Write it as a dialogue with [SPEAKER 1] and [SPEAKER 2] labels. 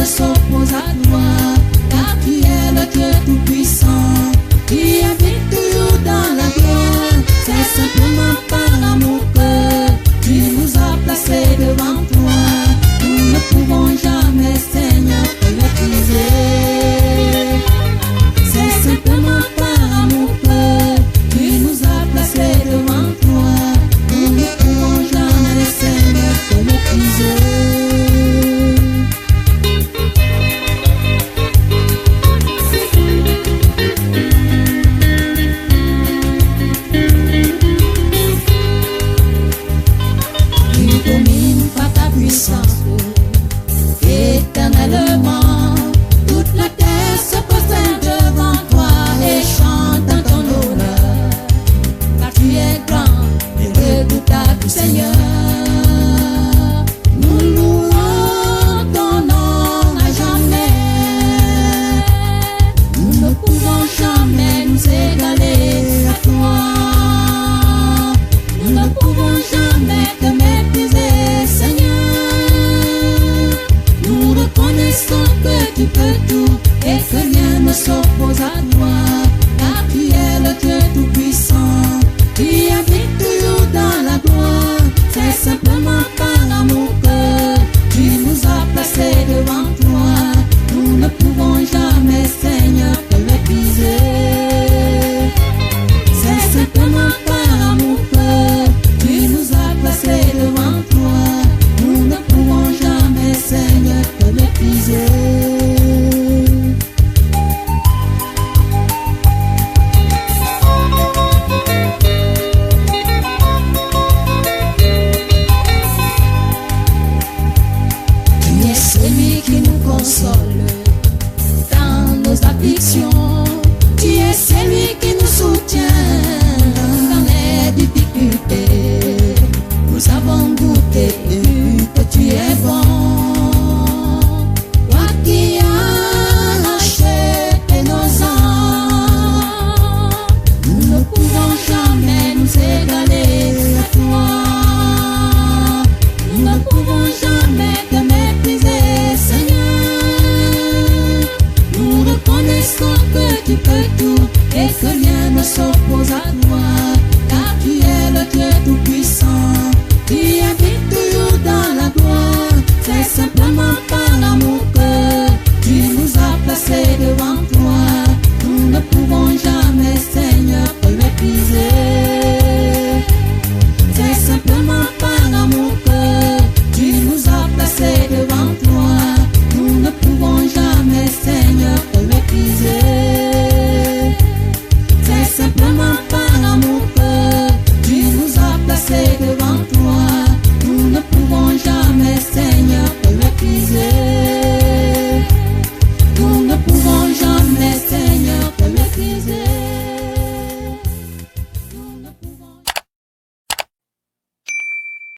[SPEAKER 1] ne s'oppose à toi, car tu es le Dieu tout-puissant, qui habite toujours dans la gloire. C'est simplement par amour que tu nous as placés devant toi. Nous ne pouvons jamais, Seigneur, te mépriser. C'est simplement par amour que tu nous as placés devant toi. Nous ne pouvons jamais, Seigneur, te mépriser. Éternellement, toute la terre se prosterne devant toi et chante en ton honneur, car tu es grand et redoutable, Seigneur. Nous louons ton nom à jamais. Nous ne pouvons jamais nous égaler à toi. Nous ne pouvons jamais te mépriser, Seigneur. Nous reconnaissons que tu peux tout et que rien ne s'oppose à toi, car tu es le Dieu tout-puissant, qui habite toujours dans la gloire. C'est simplement par amour que tu nous as placés devant toi. Nous ne pouvons jamais, Seigneur, te mépriser. C'est simplement par amour que tu nous as placés devant toi. Nous ne pouvons jamais, Seigneur, te mépriser. Tu es celui qui nous console